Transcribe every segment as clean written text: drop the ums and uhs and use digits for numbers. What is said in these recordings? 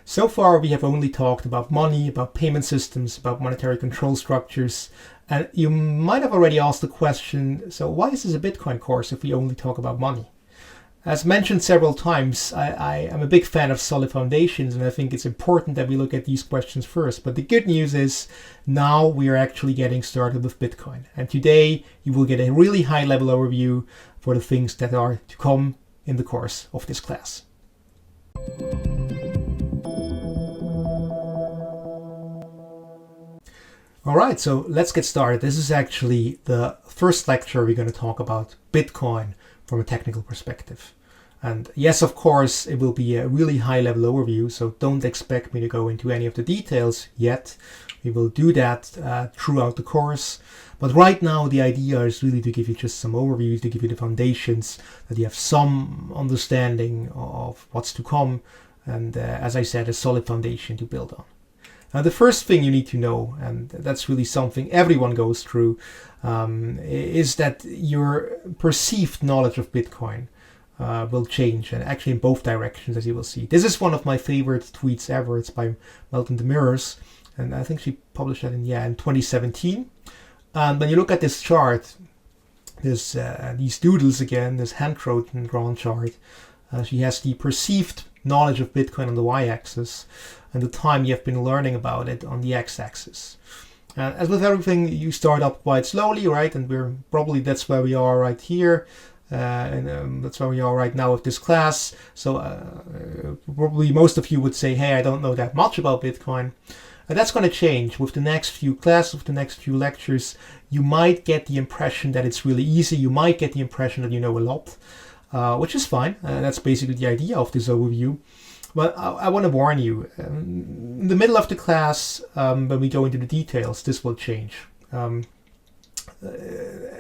So far, we have only talked about money, about payment systems, about monetary control structures. And you might have already asked the question, so why is this a Bitcoin course if we only talk about money? As mentioned several times, I am a big fan of solid foundations, and I think it's important that we look at these questions first. But the good news is now we are actually getting started with Bitcoin. And today you will get a really high-level overview for the things that are to come in the course of this class. All right, so let's get started. This is actually the first lecture we're going to talk about Bitcoin from a technical perspective. And yes, of course, it will be a really high-level overview, so don't expect me to go into any of the details yet. We will do that throughout the course. But right now, the idea is really to give you just some overview, to give you the foundations, that you have some understanding of what's to come, and as I said, a solid foundation to build on. Now, the first thing you need to know, and that's really something everyone goes through, is that your perceived knowledge of Bitcoin will change, and actually in both directions, as you will see. This is one of my favorite tweets ever. It's by Melton Demirors, and I think she published that in 2017. And when you look at this chart, there's these doodles again, this hand-drawn chart. She has the perceived knowledge of Bitcoin on the y-axis, and the time you have been learning about it on the x-axis. As with everything, you start up quite slowly, right? And that's where we are right here. And that's where we are right now with this class. So probably most of you would say, hey, I don't know that much about Bitcoin. And that's going to change with the next few classes, with the next few lectures. You might get the impression that it's really easy. You might get the impression that you know a lot, which is fine. That's basically the idea of this overview. But I want to warn you, in the middle of the class, when we go into the details, this will change.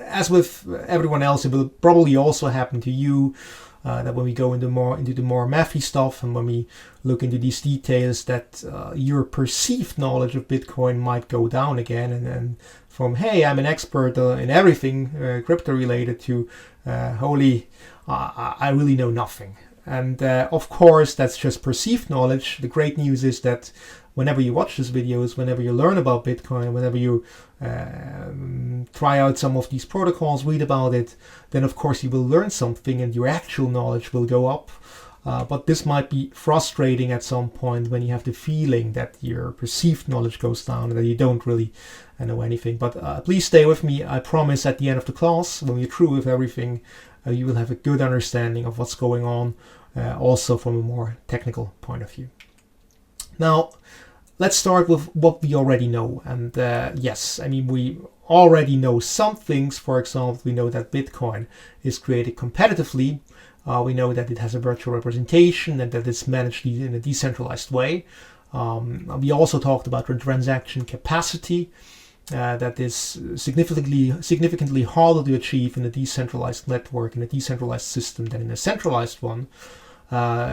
As with everyone else, it will probably also happen to you that when we go into the more mathy stuff, and when we look into these details, that your perceived knowledge of Bitcoin might go down again, and then from hey, I'm an expert in everything crypto related to holy, I really know nothing. And of course, that's just perceived knowledge. The great news is that whenever you watch these videos, whenever you learn about Bitcoin, whenever you try out some of these protocols, read about it, then of course you will learn something and your actual knowledge will go up. But this might be frustrating at some point when you have the feeling that your perceived knowledge goes down and that you don't really know anything. But please stay with me. I promise at the end of the class, when we're through with everything, you will have a good understanding of what's going on, also from a more technical point of view. Now, let's start with what we already know. And yes, I mean, we already know some things. For example, we know that Bitcoin is created competitively. We know that it has a virtual representation and that it's managed in a decentralized way. We also talked about the transaction capacity. That is significantly harder to achieve in a decentralized network, in a decentralized system, than in a centralized one.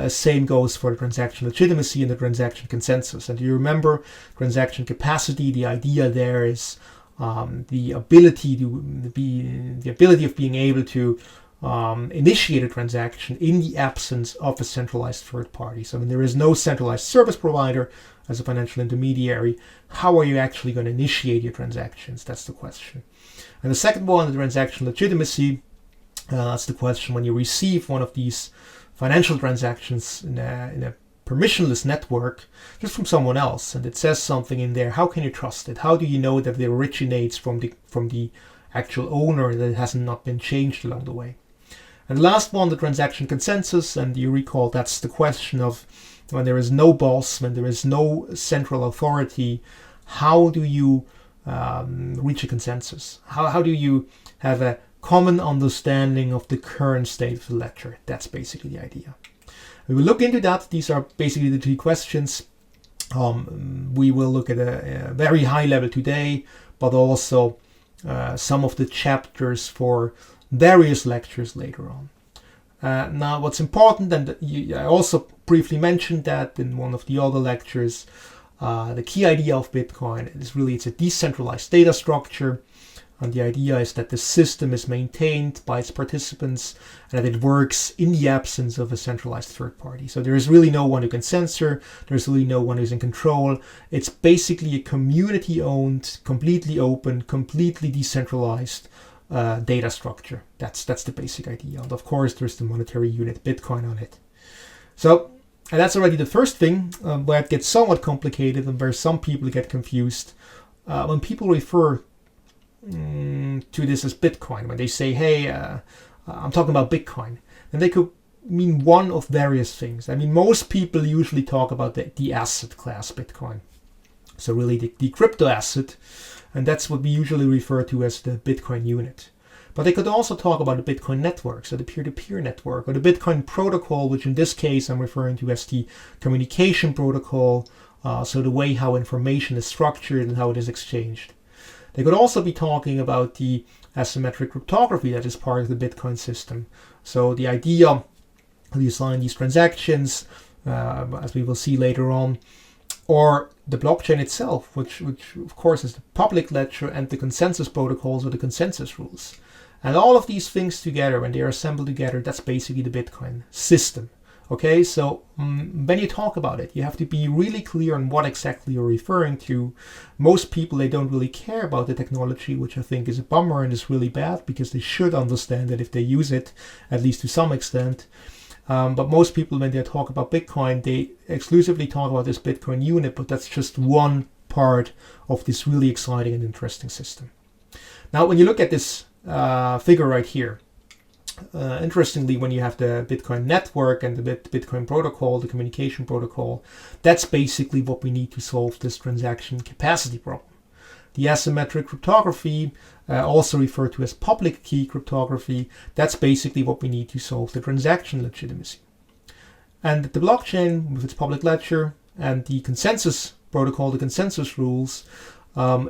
Same goes for the transaction legitimacy and the transaction consensus. And you remember transaction capacity, the idea there is the ability of being able to initiate a transaction in the absence of a centralized third party. So when there is no centralized service provider as a financial intermediary, how are you actually going to initiate your transactions? That's the question. And the second one, the transaction legitimacy, that's the question when you receive one of these financial transactions in a permissionless network just from someone else, and it says something in there. How can you trust it? How do you know that it originates from the actual owner, that it has not been changed along the way? And the last one, the transaction consensus, and you recall that's the question of when there is no boss, when there is no central authority, how do you reach a consensus? How do you have a common understanding of the current state of the ledger? That's basically the idea. We will look into that. These are basically the three questions. We will look at a very high level today, but also some of the chapters for various lectures later on. Now, what's important, and I also briefly mentioned that in one of the other lectures, the key idea of Bitcoin is really it's a decentralized data structure. And the idea is that the system is maintained by its participants and that it works in the absence of a centralized third party. So there is really no one who can censor. There's really no one who's in control. It's basically a community-owned, completely open, completely decentralized data structure. That's the basic idea. And of course, there's the monetary unit, Bitcoin, on it. So, and that's already the first thing where it gets somewhat complicated and where some people get confused. When people refer to this as Bitcoin, when they say, hey, I'm talking about Bitcoin, then they could mean one of various things. I mean, most people usually talk about the asset class Bitcoin. So really the crypto asset, and that's what we usually refer to as the Bitcoin unit. But they could also talk about the Bitcoin network, so the peer-to-peer network, or the Bitcoin protocol, which in this case I'm referring to as the communication protocol, so the way how information is structured and how it is exchanged. They could also be talking about the asymmetric cryptography that is part of the Bitcoin system. So the idea of you sign these transactions, as we will see later on, or the blockchain itself, which of course is the public ledger and the consensus protocols or the consensus rules. And all of these things together, when they are assembled together, that's basically the Bitcoin system. Okay, so when you talk about it, you have to be really clear on what exactly you're referring to. Most people, they don't really care about the technology, which I think is a bummer and is really bad, because they should understand that if they use it, at least to some extent. But most people, when they talk about Bitcoin, they exclusively talk about this Bitcoin unit, but that's just one part of this really exciting and interesting system. Now, when you look at this figure right here, interestingly, when you have the Bitcoin network and the Bitcoin protocol, the communication protocol, that's basically what we need to solve this transaction capacity problem. The asymmetric cryptography, also referred to as public key cryptography, that's basically what we need to solve the transaction legitimacy. And the blockchain with its public ledger and the consensus protocol, the consensus rules,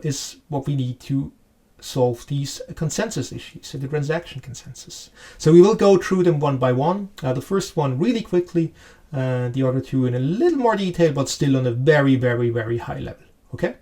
is what we need to solve these consensus issues, so the transaction consensus. So we will go through them one by one. The first one really quickly, the other two in a little more detail, but still on a very, very, very high level. Okay?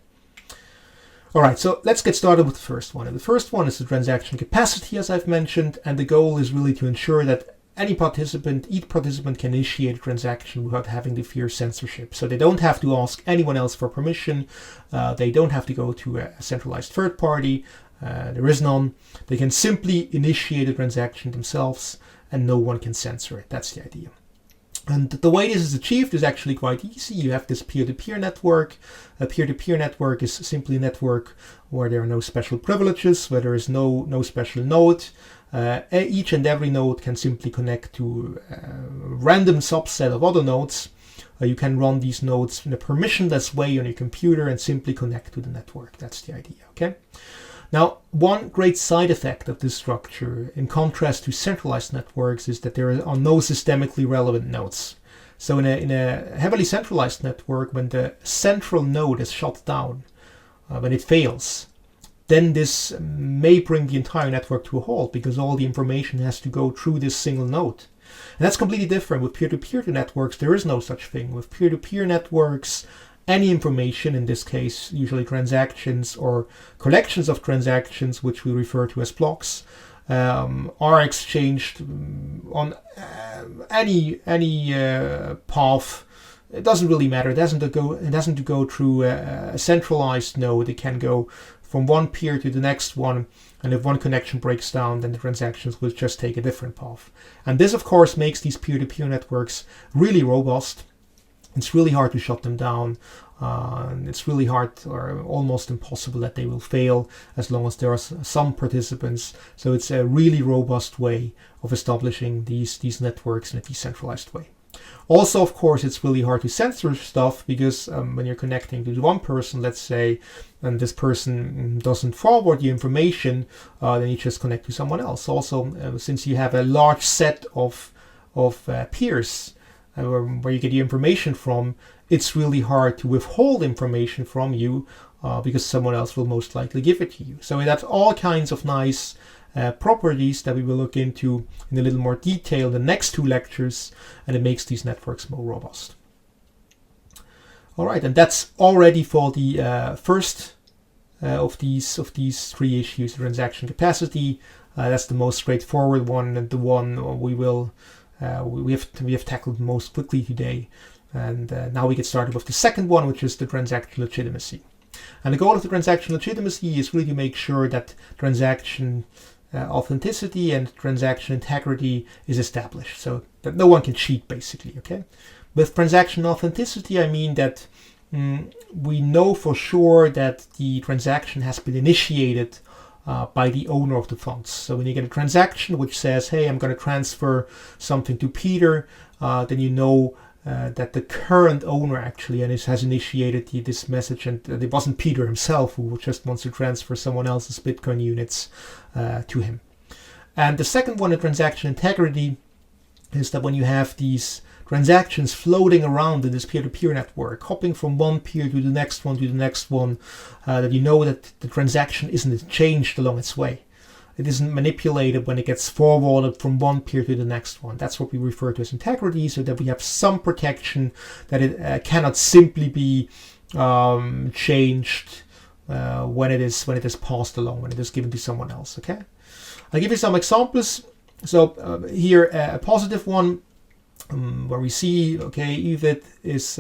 All right, so let's get started with the first one. And the first one is the transaction capacity, as I've mentioned, and the goal is really to ensure that each participant can initiate a transaction without having to fear censorship. So they don't have to ask anyone else for permission. They don't have to go to a centralized third party. There is none. They can simply initiate a transaction themselves and no one can censor it. That's the idea. And the way this is achieved is actually quite easy. You have this peer-to-peer network. A peer-to-peer network is simply a network where there are no special privileges, where there is no special node. Each and every node can simply connect to a random subset of other nodes. You can run these nodes in a permissionless way on your computer and simply connect to the network. That's the idea, okay? Now, one great side effect of this structure, in contrast to centralized networks, is that there are no systemically relevant nodes. So in a heavily centralized network, when the central node is shut down, when it fails, then this may bring the entire network to a halt because all the information has to go through this single node. And that's completely different. With peer-to-peer networks, there is no such thing. With peer-to-peer networks, any information, in this case, usually transactions or collections of transactions, which we refer to as blocks, are exchanged on any path. It doesn't really matter. It doesn't go through a centralized node. It can go from one peer to the next one, and if one connection breaks down, then the transactions will just take a different path. And this, of course, makes these peer-to-peer networks really robust. It's really hard to shut them down. It's really hard or almost impossible that they will fail as long as there are some participants. So it's a really robust way of establishing these networks in a decentralized way. Also, of course, it's really hard to censor stuff because when you're connecting to one person, let's say, and this person doesn't forward the information, then you just connect to someone else. Also, since you have a large set of peers, where you get your information from, it's really hard to withhold information from you because someone else will most likely give it to you. So it has all kinds of nice properties that we will look into in a little more detail in the next two lectures, and it makes these networks more robust. All right, and that's already for the first of these three issues. The transaction capacity, that's the most straightforward one, and the one we have tackled most quickly today. And now we get started with the second one, which is the transaction legitimacy. And the goal of the transaction legitimacy is really to make sure that transaction authenticity and transaction integrity is established, so that no one can cheat, basically. Okay. With transaction authenticity, I mean that we know for sure that the transaction has been initiated by the owner of the funds. So when you get a transaction which says, hey, I'm going to transfer something to Peter, then you know that the current owner actually has initiated this message, and it wasn't Peter himself who just wants to transfer someone else's Bitcoin units to him. And the second one, the transaction integrity, is that when you have these transactions floating around in this peer-to-peer network, hopping from one peer to the next one to the next one, that you know that the transaction isn't changed along its way. It isn't manipulated when it gets forwarded from one peer to the next one. That's what we refer to as integrity, so that we have some protection that it cannot simply be changed when it is passed along, when it is given to someone else. Okay, I'll give you some examples. So here a positive one, where we see, okay, Edith is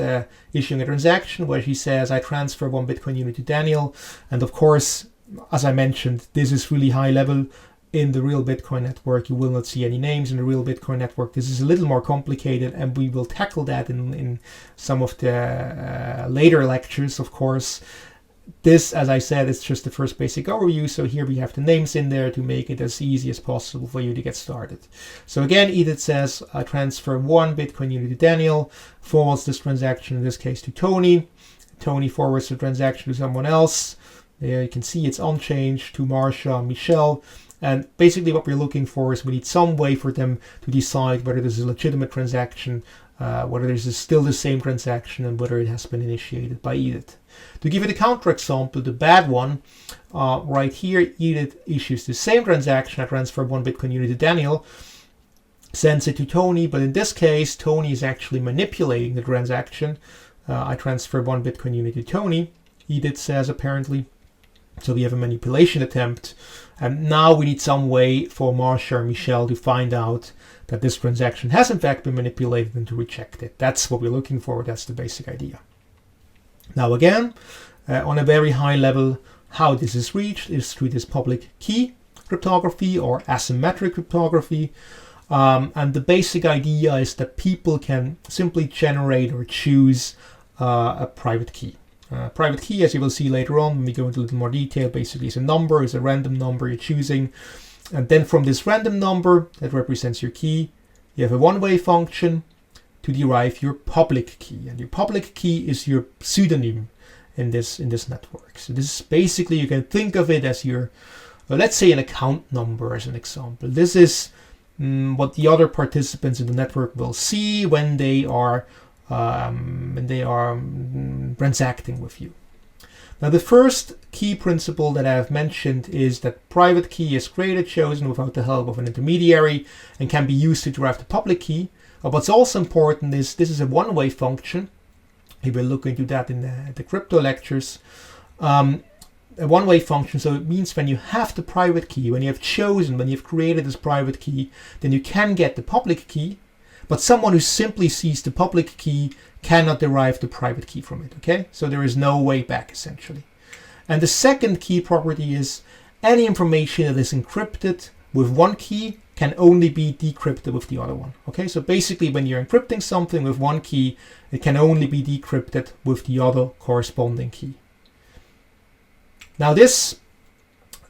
issuing a transaction where she says, I transfer 1 Bitcoin unit to Daniel. And of course, as I mentioned, this is really high level. In the real Bitcoin network, you will not see any names. In the real Bitcoin network, this is a little more complicated, and we will tackle that in some of the later lectures, of course. This, as I said, is just the first basic overview. So here we have the names in there to make it as easy as possible for you to get started. So again, Edith says, I transfer 1 Bitcoin unit to Daniel, forwards this transaction, in this case to Tony. Tony forwards the transaction to someone else. There you can see it's unchanged, to Marsha and Michelle. And basically what we're looking for is we need some way for them to decide whether this is a legitimate transaction, whether this is still the same transaction, and whether it has been initiated by Edith. To give you the counterexample, the bad one, right here, Edith issues the same transaction. I transfer 1 Bitcoin unit to Daniel, sends it to Tony, but in this case, Tony is actually manipulating the transaction. I transfer 1 Bitcoin unit to Tony, Edith says apparently. So we have a manipulation attempt, and now we need some way for Marsha or Michelle to find out that this transaction has in fact been manipulated and to reject it. That's what we're looking for. That's the basic idea. Now again, on a very high level, how this is reached is through this public key cryptography or asymmetric cryptography. And the basic idea is that people can simply generate or choose a private key. Private key, as you will see later on when we go into a little more detail, basically is a number, is a random number you're choosing. And then from this random number that represents your key, you have a one-way function to derive your public key. And your public key is your pseudonym in this network. So this is basically, you can think of it as your, let's say, an account number as an example. This is what the other participants in the network will see when they are transacting with you. Now, the first key principle that I have mentioned is that private key is created, chosen without the help of an intermediary, and can be used to derive the public key. What's also important is this is a one-way function. We will look into that in the crypto lectures. A one-way function, so it means when you have the private key, when you've created this private key, then you can get the public key. But someone who simply sees the public key cannot derive the private key from it, okay? So there is no way back, essentially. And the second key property is any information that is encrypted with one key can only be decrypted with the other one, okay? So basically, when you're encrypting something with one key, it can only be decrypted with the other corresponding key. Now, this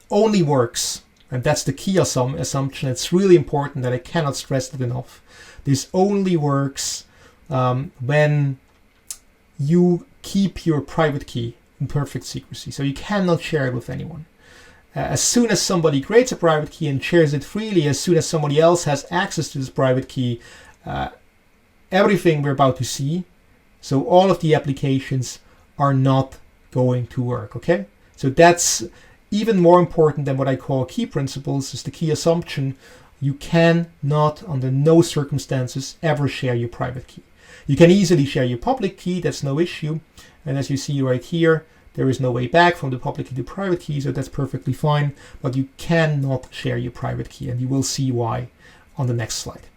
only works, and that's the key assumption. It's really important that I cannot stress it enough. This only works when you keep your private key in perfect secrecy. So you cannot share it with anyone. As soon as somebody creates a private key and shares it freely, as soon as somebody else has access to this private key, everything we're about to see, so all of the applications are not going to work, okay? So that's even more important than what I call key principles, is the key assumption. You cannot, under no circumstances, ever share your private key. You can easily share your public key, that's no issue. And as you see right here, There is no way back from the public key to private key, so that's perfectly fine, but you cannot share your private key, and you will see why on the next slide.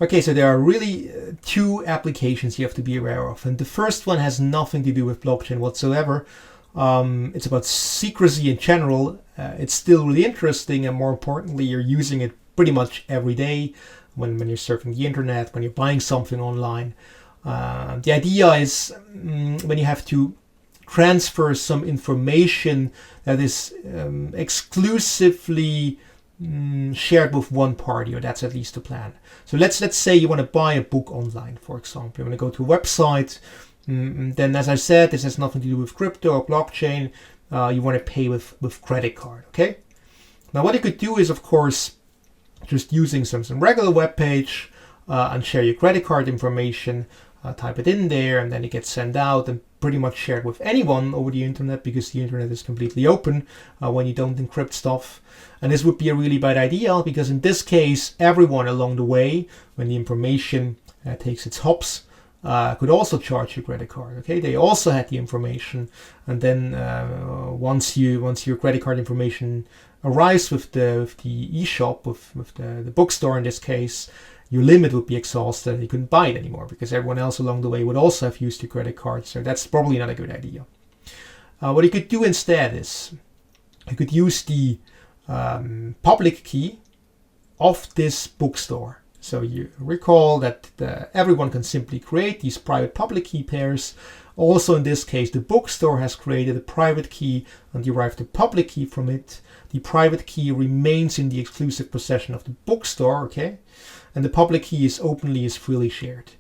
Okay, so there are really two applications you have to be aware of, and the first one has nothing to do with blockchain whatsoever. It's about secrecy in general. It's still really interesting, and more importantly, you're using it pretty much every day when you're surfing the internet, when you're buying something online. The idea is when you have to transfer some information that is exclusively shared with one party, or that's at least the plan. So let's say you want to buy a book online, for example. You want to go to a website, then as I said, this has nothing to do with crypto or blockchain. You want to pay with credit card, okay? Now what you could do is, of course, just using some regular web page and share your credit card information, type it in there, and then it gets sent out and pretty much shared with anyone over the internet, because the internet is completely open when you don't encrypt stuff. And this would be a really bad idea, because in this case, everyone along the way, when the information takes its hops, could also charge your credit card. Okay, they also had the information, and then once your credit card information arrives with the e-shop, with the bookstore in this case, your limit would be exhausted and you couldn't buy it anymore, because everyone else along the way would also have used your credit card. So that's probably not a good idea. What you could do instead is you could use the public key of this bookstore. So you recall that everyone can simply create these private public key pairs. Also in this case, the bookstore has created a private key and derived the public key from it. The private key remains in the exclusive possession of the bookstore, okay? And the public key is freely shared.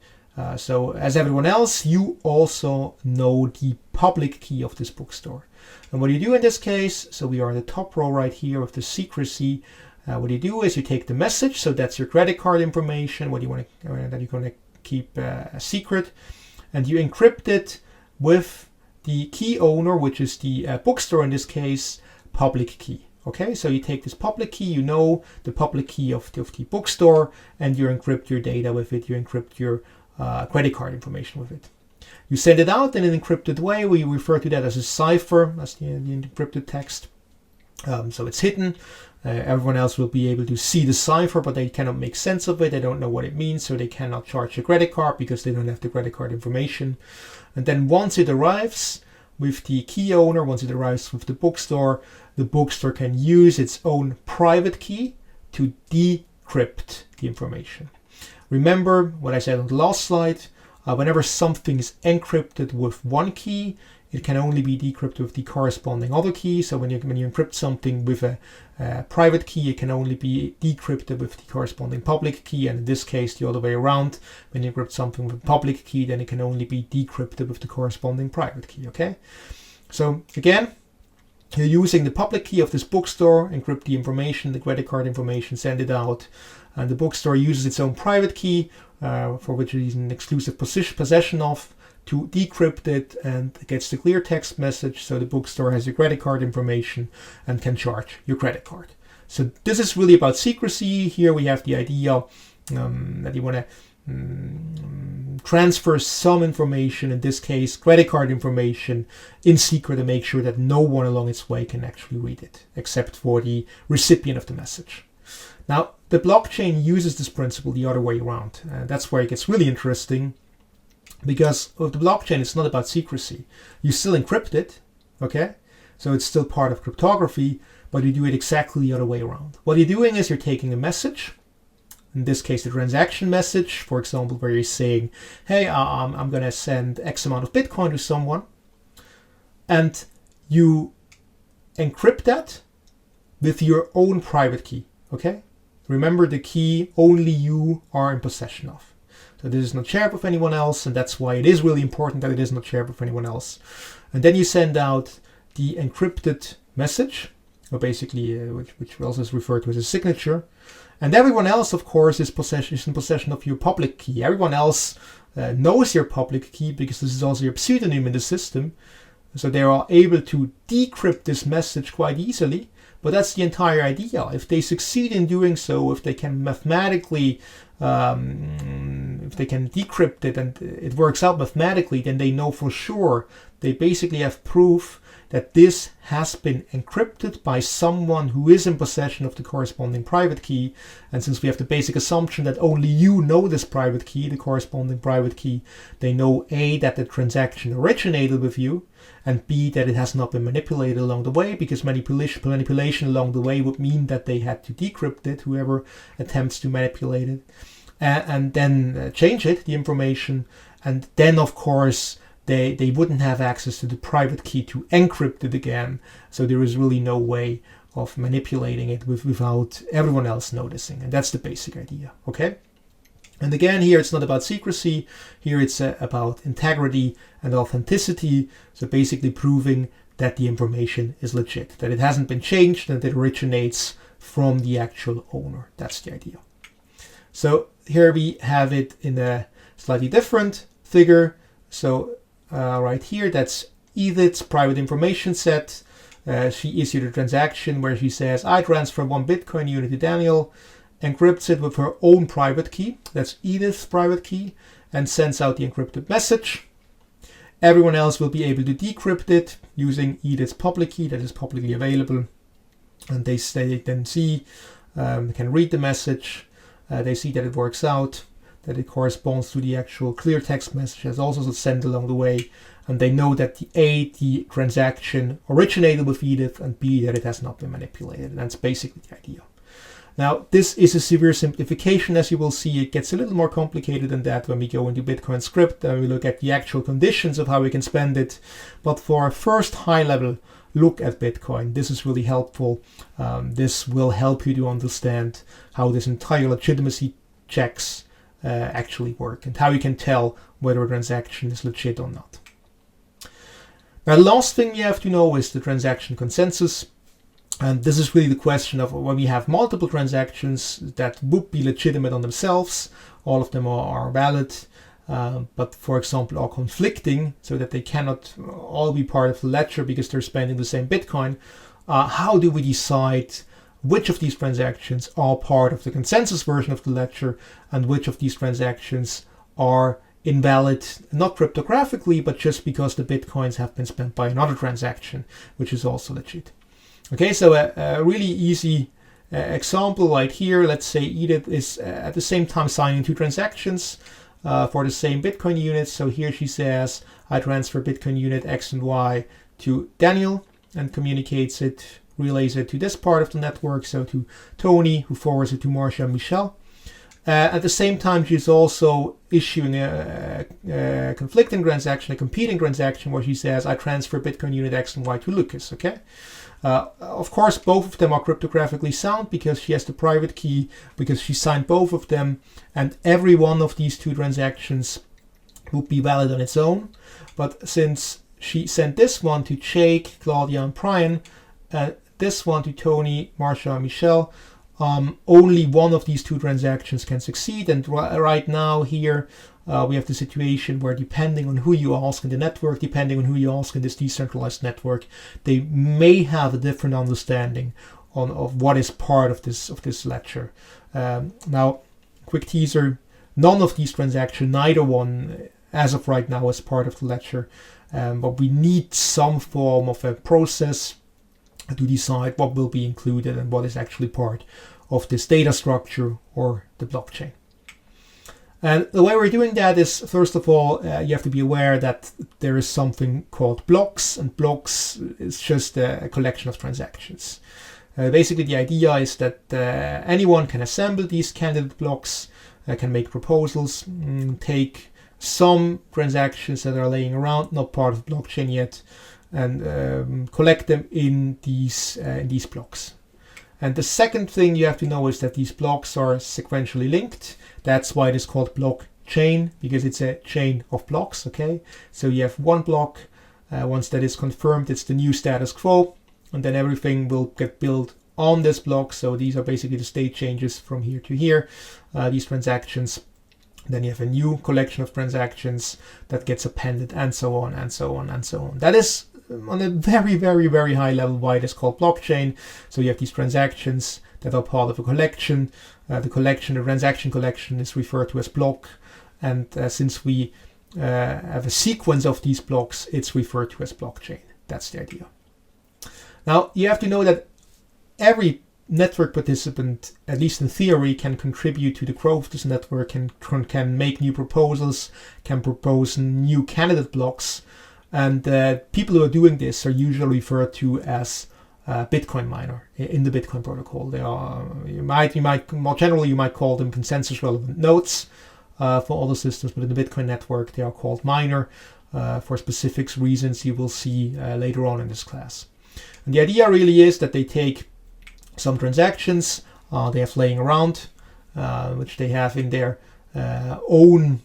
So as everyone else, you also know the public key of this bookstore. And what you do in this case, so we are in the top row right here with the secrecy. What you do is you take the message, so that's your credit card information, what you want to, that you're going to keep a secret, and you encrypt it with the key owner, which is the bookstore in this case, public key. Okay, so you take this public key, you know the public key of the bookstore, and you encrypt your data with it, you encrypt your credit card information with it. You send it out in an encrypted way. We refer to that as a cipher, as the encrypted text. So it's hidden. Everyone else will be able to see the cipher, but they cannot make sense of it. They don't know what it means, so they cannot charge a credit card because they don't have the credit card information. And then once it arrives with the key owner, once it arrives with the bookstore can use its own private key to decrypt the information. Remember what I said on the last slide. Whenever something is encrypted with one key, it can only be decrypted with the corresponding other key. So when you encrypt something with a private key, it can only be decrypted with the corresponding public key. And in this case, the other way around. When you encrypt something with a public key, then it can only be decrypted with the corresponding private key. Okay. So again, you're using the public key of this bookstore, encrypt the information, the credit card information, send it out. And the bookstore uses its own private key, for which it is in exclusive possession of, to decrypt it, and gets the clear text message, so the bookstore has your credit card information and can charge your credit card. So this is really about secrecy. Here we have the idea that you want to transfer some information, in this case credit card information, in secret, to make sure that no one along its way can actually read it, except for the recipient of the message. Now, the blockchain uses this principle the other way around. That's where it gets really interesting, because with the blockchain, it's not about secrecy. You still encrypt it, okay? So it's still part of cryptography, but you do it exactly the other way around. What you're doing is you're taking a message, in this case the transaction message, for example, where you're saying, hey, I'm going to send X amount of Bitcoin to someone, and you encrypt that with your own private key, okay? Remember, the key only you are in possession of. So this is not shared with anyone else, and that's why it is really important that it is not shared with anyone else. And then you send out the encrypted message, or basically which also is referred to as a signature. And everyone else, of course, is in possession of your public key. Everyone else knows your public key, because this is also your pseudonym in the system. So they are able to decrypt this message quite easily. But that's the entire idea. If they succeed in doing so, if they can mathematically decrypt it and it works out mathematically, then they know for sure. They basically have proof that this has been encrypted by someone who is in possession of the corresponding private key. And since we have the basic assumption that only you know this private key, the corresponding private key, they know A, that the transaction originated with you, and B, that it has not been manipulated along the way, because manipulation along the way would mean that they had to decrypt it, whoever attempts to manipulate it, and then change it, the information. And then, of course, they wouldn't have access to the private key to encrypt it again. So there is really no way of manipulating it without everyone else noticing. And that's the basic idea, okay? And again, here it's not about secrecy. Here it's about integrity and authenticity. So basically proving that the information is legit, that it hasn't been changed, and that it originates from the actual owner. That's the idea. So here we have it in a slightly different figure. So right here, that's Edith's private information set. She issued a transaction where she says, I transfer 1 Bitcoin unit to Daniel, encrypts it with her own private key, that's Edith's private key, and sends out the encrypted message. Everyone else will be able to decrypt it using Edith's public key that is publicly available. And they then see, can read the message. They see that it works out, that it corresponds to the actual clear text message that's also sent along the way. And they know that the transaction originated with Edith, and B, that it has not been manipulated. And that's basically the idea. Now, this is a severe simplification. As you will see, it gets a little more complicated than that when we go into Bitcoin script and we look at the actual conditions of how we can spend it. But for a first high-level look at Bitcoin, this is really helpful. This will help you to understand how this entire legitimacy checks actually work and how you can tell whether a transaction is legit or not. Now, the last thing you have to know is the transaction consensus. And this is really the question of when we have multiple transactions that would be legitimate on themselves, all of them are valid, but for example are conflicting so that they cannot all be part of the ledger because they're spending the same Bitcoin. How do we decide which of these transactions are part of the consensus version of the ledger and which of these transactions are invalid, not cryptographically, but just because the Bitcoins have been spent by another transaction, which is also legit. Okay, so a really easy example right here. Let's say Edith is at the same time signing 2 transactions for the same Bitcoin units. So here she says, I transfer Bitcoin unit X and Y to Daniel, and communicates it, relays it to this part of the network, so to Tony, who forwards it to Marcia and Michelle. At the same time, she's also issuing a conflicting transaction, a competing transaction, where she says, I transfer Bitcoin unit X and Y to Lucas, okay? Of course, both of them are cryptographically sound because she has the private key, because she signed both of them, and every one of these 2 transactions would be valid on its own. But since she sent this one to Jake, Claudia, and Brian, this one to Tony, Marcia, and Michelle, only one of these 2 transactions can succeed. And right now here, we have the situation where depending on who you ask in the network, depending on who you ask in this decentralized network, they may have a different understanding of what is part of this ledger. Now, quick teaser, none of these transactions, neither one as of right now is part of the ledger, but we need some form of a process to decide what will be included and what is actually part of this data structure or the blockchain. And the way we're doing that is, first of all, you have to be aware that there is something called blocks, and blocks is just a collection of transactions. Basically, the idea is that anyone can assemble these candidate blocks, can make proposals, take some transactions that are laying around, not part of the blockchain yet, and collect them in these blocks. And the second thing you have to know is that these blocks are sequentially linked. That's why it is called blockchain, because it's a chain of blocks, okay? So you have one block, once that is confirmed, it's the new status quo, and then everything will get built on this block. So these are basically the state changes from here to here, these transactions. Then you have a new collection of transactions that gets appended, and so on, and so on, and so on. That is on a very, very, very high level why it is called blockchain. So you have these transactions that are part of a collection. The transaction collection is referred to as block. And since we have a sequence of these blocks, it's referred to as blockchain. That's the idea. Now, you have to know that every network participant, at least in theory, can contribute to the growth of this network, can make new proposals, can propose new candidate blocks. And people who are doing this are usually referred to as Bitcoin miner in the Bitcoin protocol. They are, you might more generally, you might call them consensus relevant nodes for other systems, but in the Bitcoin network, they are called miner for specific reasons you will see later on in this class. And the idea really is that they take some transactions they have laying around, which they have in their own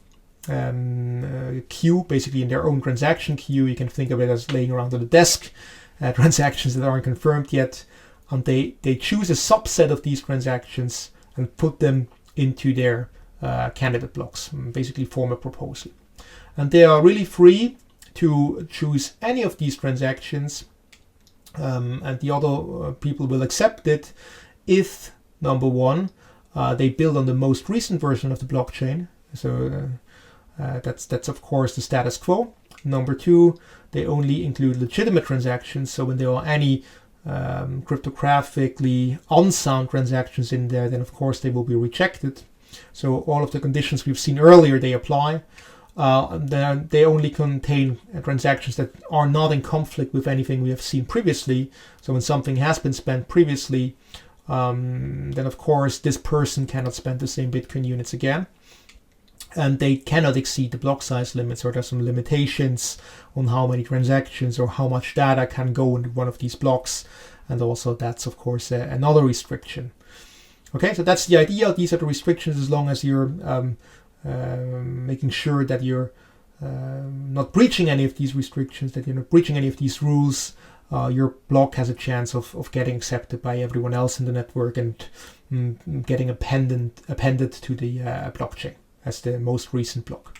queue, basically in their own transaction queue. You can think of it as laying around on the desk, transactions that aren't confirmed yet. And they choose a subset of these transactions and put them into their candidate blocks, basically form a proposal. And they are really free to choose any of these transactions, and the other people will accept it if, number one, they build on the most recent version of the blockchain. So that's of course the status quo. Number two, they only include legitimate transactions. So when there are any cryptographically unsound transactions in there, then of course they will be rejected. So all of the conditions we've seen earlier, they apply. They only contain transactions that are not in conflict with anything we have seen previously. So when something has been spent previously, then of course this person cannot spend the same Bitcoin units again. And they cannot exceed the block size limits, or there's some limitations on how many transactions or how much data can go into one of these blocks. And also that's of course another restriction. Okay, so that's the idea. These are the restrictions, as long as you're making sure that you're not breaching any of these restrictions, that you're not breaching any of these rules. Your block has a chance of getting accepted by everyone else in the network and getting appended to the blockchain as the most recent block.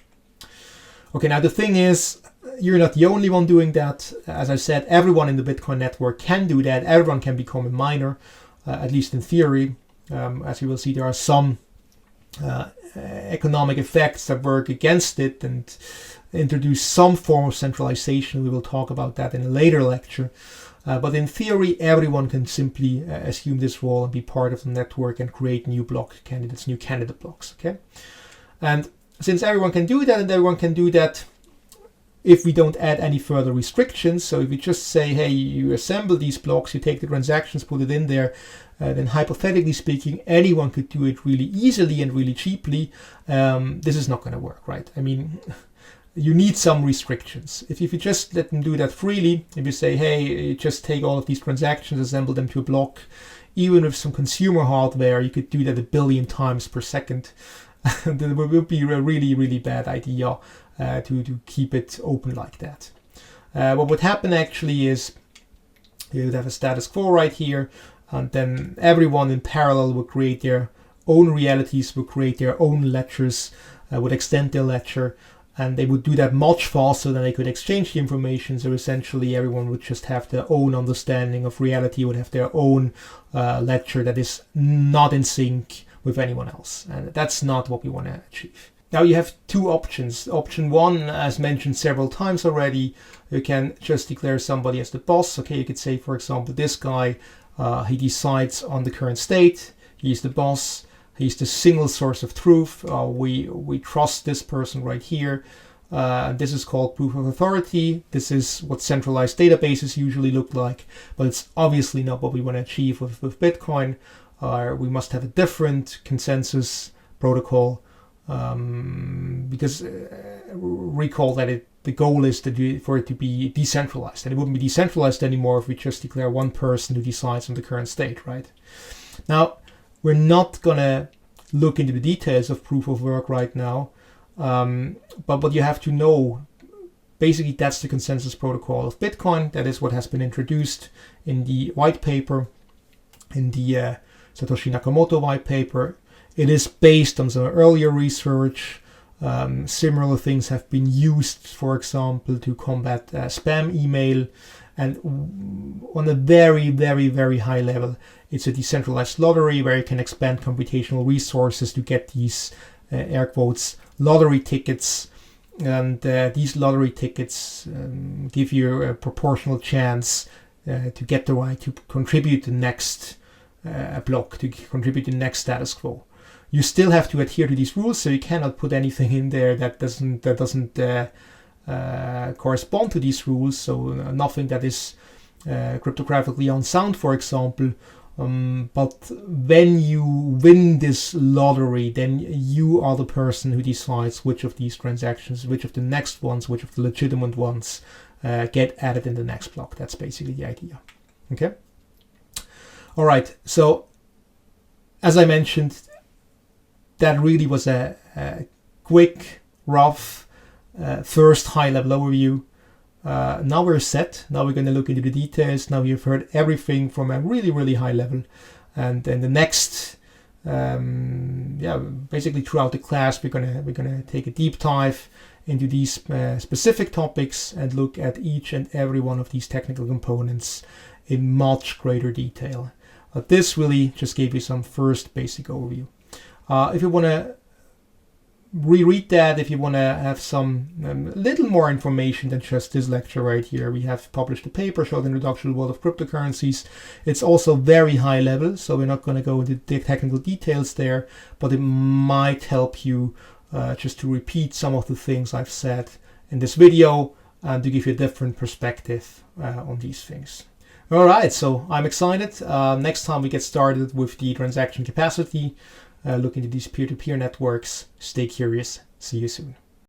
Okay, now the thing is, you're not the only one doing that. As I said, everyone in the Bitcoin network can do that. Everyone can become a miner, at least in theory. As you will see, there are some economic effects that work against it and introduce some form of centralization. We will talk about that in a later lecture. But in theory, everyone can simply assume this role and be part of the network and create new block candidates, new candidate blocks. Okay, and since everyone can do that, and everyone can do that if we don't add any further restrictions, so if we just say, hey, you assemble these blocks, you take the transactions, put it in there, then hypothetically speaking, anyone could do it really easily and really cheaply. This is not going to work, right? I mean, you need some restrictions. If you just let them do that freely, if you say, hey, just take all of these transactions, assemble them to a block, even with some consumer hardware, you could do that 1 billion times per second. That would be a really, really bad idea to keep it open like that. What would happen actually is you would have a status quo right here, and then everyone in parallel would create their own realities, would create their own ledgers, would extend their ledger, and they would do that much faster than they could exchange the information. So essentially everyone would just have their own understanding of reality, would have their own ledger that is not in sync with anyone else. And that's not what we want to achieve. Now you have two options. Option one, as mentioned several times already, you can just declare somebody as the boss. Okay, you could say, for example, this guy, he decides on the current state. He's the boss. He's the single source of truth. We trust this person right here. This is called proof of authority. This is what centralized databases usually look like, but it's obviously not what we want to achieve with Bitcoin. We must have a different consensus protocol, because recall that the goal is for it to be decentralized, and it wouldn't be decentralized anymore if we just declare one person who decides on the current state, right? Now, we're not going to look into the details of proof of work right now, but what you have to know, basically that's the consensus protocol of Bitcoin. That is what has been introduced in the white paper, in the Satoshi Nakamoto white paper. It is based on some earlier research. Similar things have been used, for example, to combat spam email. And on a very, very, very high level, it's a decentralized lottery where you can expand computational resources to get these air quotes, lottery tickets. And these lottery tickets give you a proportional chance to get the right to contribute the next block, to contribute the next status quo. You still have to adhere to these rules, so you cannot put anything in there that doesn't correspond to these rules. So nothing that is cryptographically unsound, for example. But when you win this lottery, then you are the person who decides which of these transactions, which of the next ones, which of the legitimate ones get added in the next block. That's basically the idea. Okay. All right. So as I mentioned, that really was a quick, rough, first high-level overview. Now we're set. Now we're going to look into the details. Now you've heard everything from a really, really high level. And then the next, basically throughout the class, we're gonna take a deep dive into these specific topics and look at each and every one of these technical components in much greater detail. This really just gave you some first basic overview. If you want to reread that, if you want to have some little more information than just this lecture right here, we have published a paper, Short Introduction to the World of Cryptocurrencies. It's also very high level, so we're not going to go into the technical details there, but it might help you just to repeat some of the things I've said in this video and to give you a different perspective on these things. All right, so I'm excited. Next time we get started with the transaction capacity, look into these peer-to-peer networks. Stay curious. See you soon.